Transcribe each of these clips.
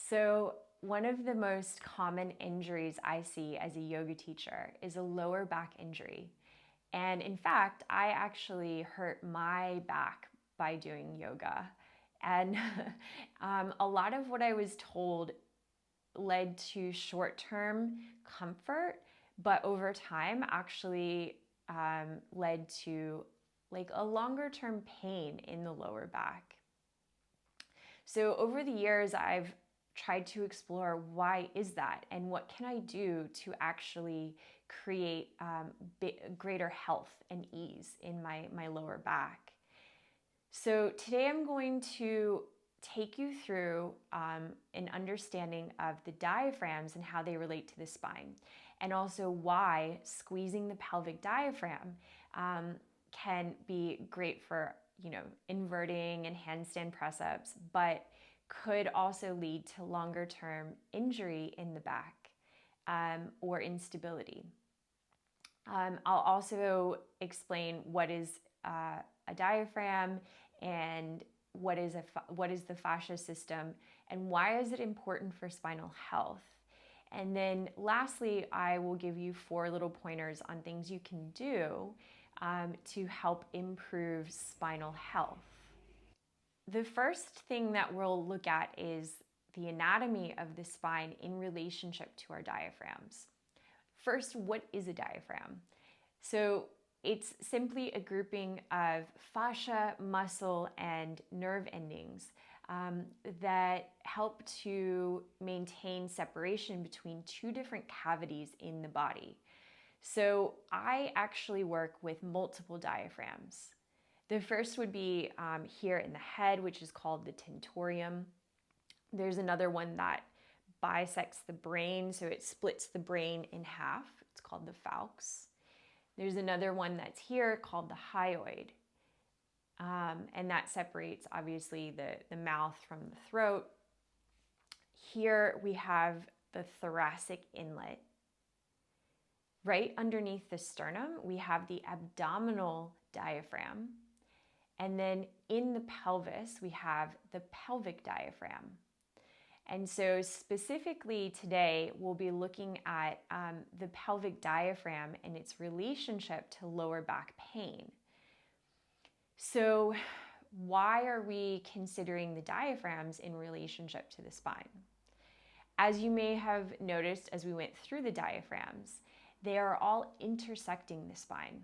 So, one of the most common injuries I see as a yoga teacher is a lower back injury. And in fact, I actually hurt my back by doing yoga. And a lot of what I was told led to short term comfort, but over time actually led to like a longer term pain in the lower back. So over the years, I've tried to explore why is that and what can I do to actually create greater health and ease in my lower back. So today I'm going to take you through an understanding of the diaphragms and how they relate to the spine, and also why squeezing the pelvic diaphragm can be great for inverting and handstand press-ups, but could also lead to longer term injury in the back or instability. I'll also explain what is a diaphragm and what is the fascia system and why is it important for spinal health. And then lastly, I will give you 4 little pointers on things you can do to help improve spinal health. The first thing that we'll look at is the anatomy of the spine in relationship to our diaphragms. First, what is a diaphragm? So it's simply a grouping of fascia, muscle, and nerve endings that help to maintain separation between 2 different cavities in the body. So I actually work with multiple diaphragms. The first would be here in the head, which is called the tentorium. There's another one that bisects the brain, so it splits the brain in half. It's called the falx. There's another one that's here called the hyoid, and that separates obviously the mouth from the throat. Here we have the thoracic inlet. Right underneath the sternum, we have the abdominal diaphragm. And then in the pelvis, we have the pelvic diaphragm. And so specifically today, we'll be looking at the pelvic diaphragm and its relationship to lower back pain. So why are we considering the diaphragms in relationship to the spine? As you may have noticed as we went through the diaphragms, they are all intersecting the spine.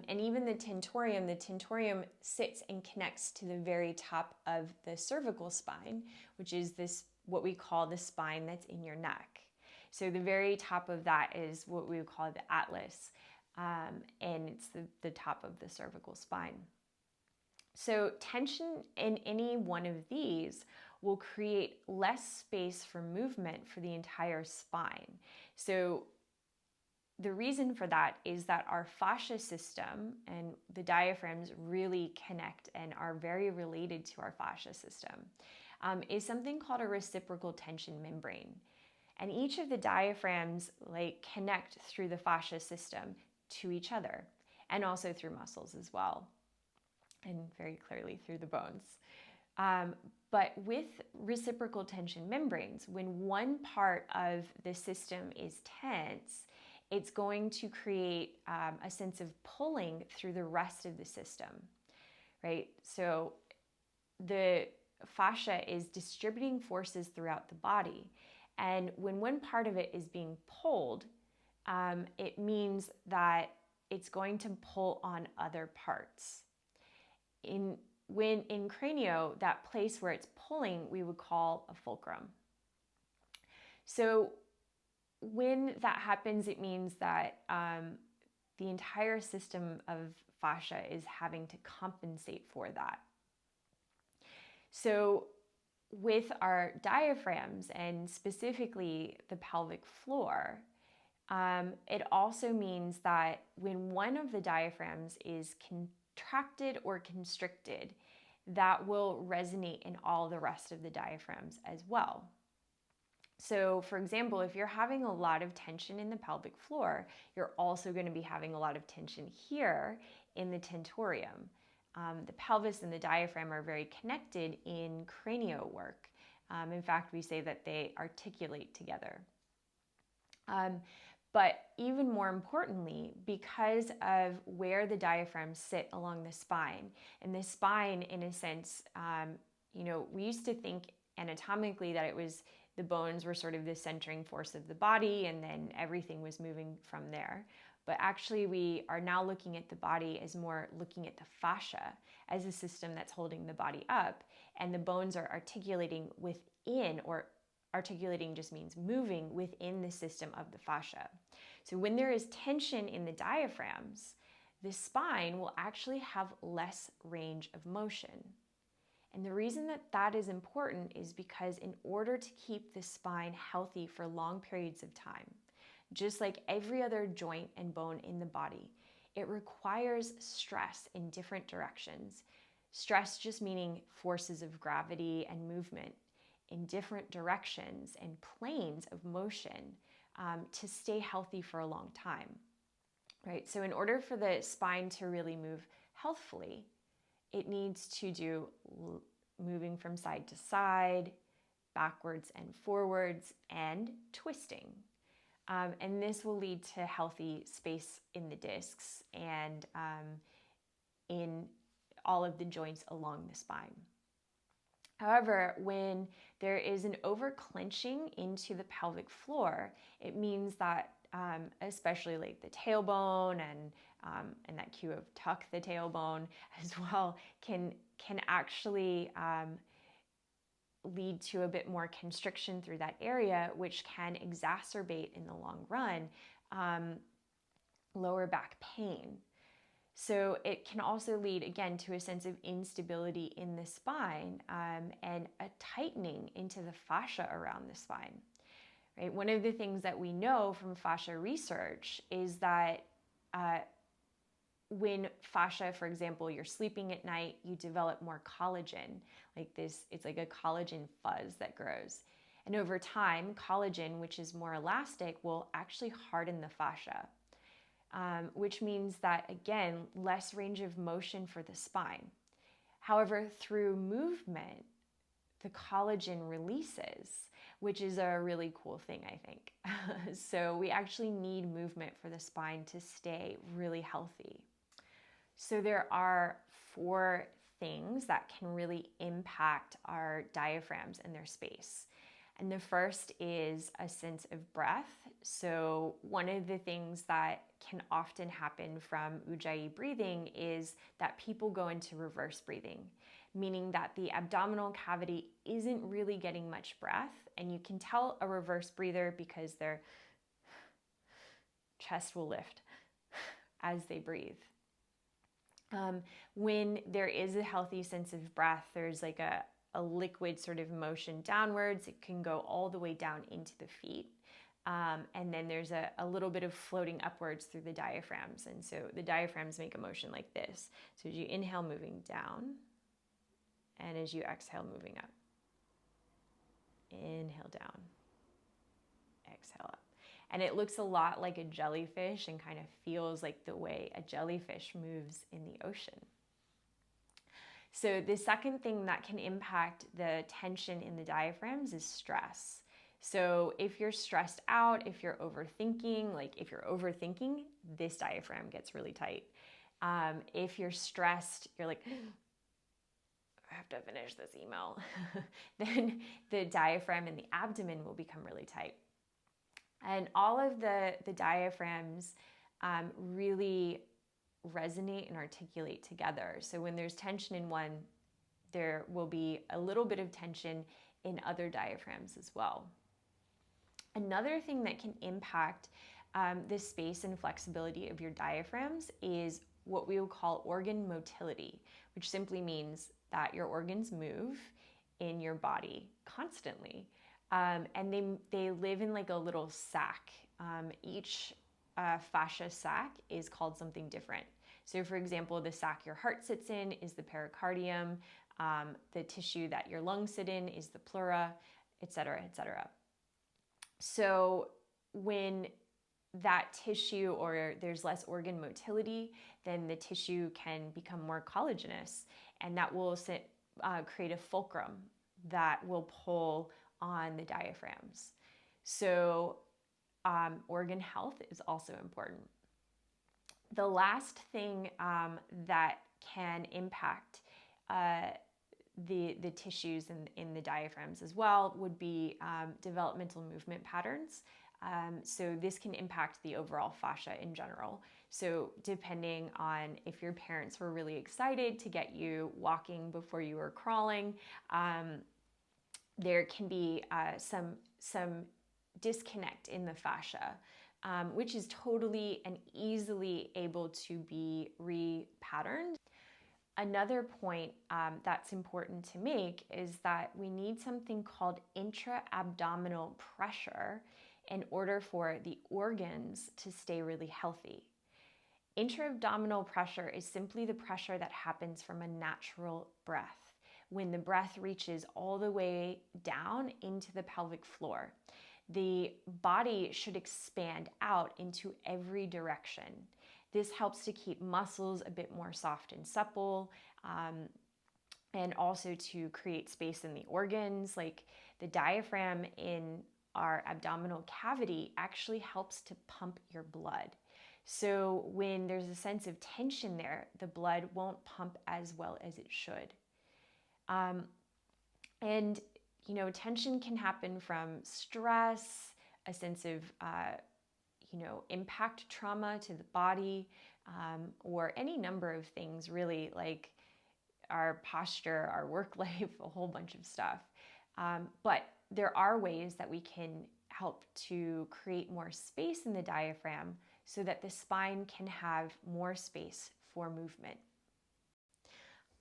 And even the tentorium sits and connects to the very top of the cervical spine, which is this what we call the spine that's in your neck. So the very top of that is what we would call the atlas, and it's the top of the cervical spine. So tension in any one of these will create less space for movement for the entire spine. So the reason for that is that our fascia system and the diaphragms really connect and are very related to our fascia system, is something called a reciprocal tension membrane. And each of the diaphragms connect through the fascia system to each other, and also through muscles as well, and very clearly through the bones. But with reciprocal tension membranes, when one part of the system is tense, it's going to create a sense of pulling through the rest of the system, right? So the fascia is distributing forces throughout the body. And when one part of it is being pulled, it means that it's going to pull on other parts. In cranio, that place where it's pulling, we would call a fulcrum. So when that happens, it means that the entire system of fascia is having to compensate for that. So with our diaphragms, and specifically the pelvic floor, it also means that when one of the diaphragms is contracted or constricted, that will resonate in all the rest of the diaphragms as well. So for example, if you're having a lot of tension in the pelvic floor, you're also going to be having a lot of tension here in the tentorium. The pelvis and the diaphragm are very connected in cranio work. In fact, we say that they articulate together. But even more importantly, because of where the diaphragms sit along the spine, and the spine, in a sense, we used to think anatomically that it was the bones were sort of the centering force of the body, and then everything was moving from there. But actually, we are now looking at the body as more looking at the fascia as a system that's holding the body up, and the bones are articulating within, or articulating just means moving within the system of the fascia. So when there is tension in the diaphragms, the spine will actually have less range of motion. And the reason that that is important is because in order to keep the spine healthy for long periods of time, just like every other joint and bone in the body, it requires stress in different directions. Stress just meaning forces of gravity and movement in different directions and planes of motion to stay healthy for a long time, right? So in order for the spine to really move healthfully, it needs to do moving from side to side, backwards and forwards, and twisting. And this will lead to healthy space in the discs and in all of the joints along the spine. However, when there is an over-clenching into the pelvic floor, it means that especially like the tailbone and that cue of tuck the tailbone as well can actually lead to a bit more constriction through that area, which can exacerbate in the long run lower back pain. So it can also lead, again, to a sense of instability in the spine and a tightening into the fascia around the spine. Right? One of the things that we know from fascia research is that when fascia, for example, you're sleeping at night, you develop more collagen. Like this, it's like a collagen fuzz that grows. And over time, collagen, which is more elastic, will actually harden the fascia. Which means that, again, less range of motion for the spine. However, through movement, the collagen releases, which is a really cool thing, I think. So we actually need movement for the spine to stay really healthy. So there are 4 things that can really impact our diaphragms and their space. And the first is a sense of breath. So one of the things that can often happen from Ujjayi breathing is that people go into reverse breathing, meaning that the abdominal cavity isn't really getting much breath. And you can tell a reverse breather because their chest will lift as they breathe. When there is a healthy sense of breath, there's like a liquid sort of motion downwards. It can go all the way down into the feet. And then there's a little bit of floating upwards through the diaphragms. And so the diaphragms make a motion like this. So as you inhale, moving down, and as you exhale, moving up. Inhale down, exhale up. And it looks a lot like a jellyfish and kind of feels like the way a jellyfish moves in the ocean. So the second thing that can impact the tension in the diaphragms is stress. So if you're stressed out, if you're overthinking, this diaphragm gets really tight. If you're stressed, you're like, I have to finish this email. Then the diaphragm and the abdomen will become really tight. And all of the diaphragms really resonate and articulate together. So when there's tension in one, there will be a little bit of tension in other diaphragms as well. Another thing that can impact the space and flexibility of your diaphragms is what we will call organ motility, which simply means that your organs move in your body constantly. And they live in like a little sac. Each fascia sac is called something different. So for example, the sac your heart sits in is the pericardium. The tissue that your lungs sit in is the pleura, et cetera, et cetera. So when that tissue or there's less organ motility, then the tissue can become more collagenous, and that will create a fulcrum that will pull on the diaphragms. So organ health is also important. The last thing that can impact the tissues in the diaphragms as well would be developmental movement patterns. So this can impact the overall fascia in general. So depending on if your parents were really excited to get you walking before you were crawling, there can be some disconnect in the fascia, which is totally and easily able to be repatterned. Another point that's important to make is that we need something called intra-abdominal pressure in order for the organs to stay really healthy. Intra-abdominal pressure is simply the pressure that happens from a natural breath, when the breath reaches all the way down into the pelvic floor. The body should expand out into every direction. This helps to keep muscles a bit more soft and supple, and also to create space in the organs. Like the diaphragm in our abdominal cavity actually helps to pump your blood. So when there's a sense of tension there, the blood won't pump as well as it should. And tension can happen from stress, a sense of impact trauma to the body, or any number of things, really, like our posture, our work life, a whole bunch of stuff. But there are ways that we can help to create more space in the diaphragm so that the spine can have more space for movement.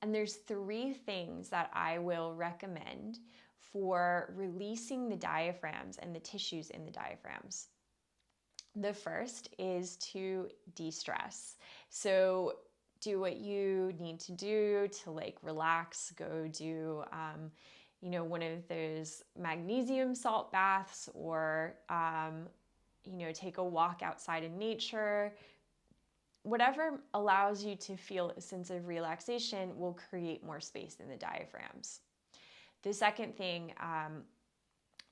And there's 3 things that I will recommend for releasing the diaphragms and the tissues in the diaphragms. The first is to de-stress. So do what you need to do to relax, go do one of those magnesium salt baths, or take a walk outside in nature. Whatever allows you to feel a sense of relaxation will create more space in the diaphragms. The second thing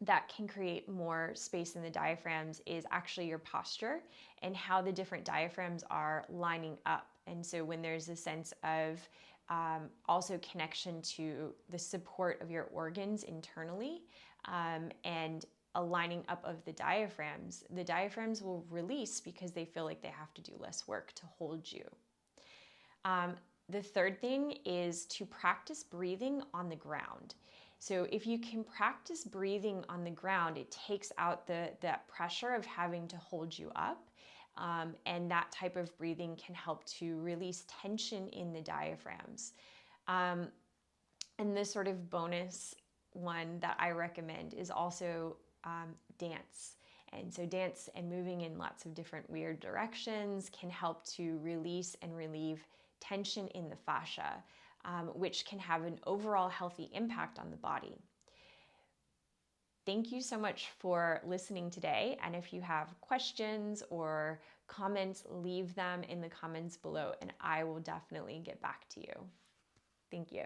that can create more space in the diaphragms is actually your posture and how the different diaphragms are lining up. And so when there's a sense of also connection to the support of your organs internally, and a lining up of the diaphragms will release because they feel like they have to do less work to hold you. The third thing is to practice breathing on the ground. So if you can practice breathing on the ground, it takes out that pressure of having to hold you up. And that type of breathing can help to release tension in the diaphragms. And the sort of bonus one that I recommend is also dance. And so dance and moving in lots of different weird directions can help to release and relieve tension in the fascia, which can have an overall healthy impact on the body. Thank you so much for listening today. And if you have questions or comments, leave them in the comments below, and I will definitely get back to you. Thank you.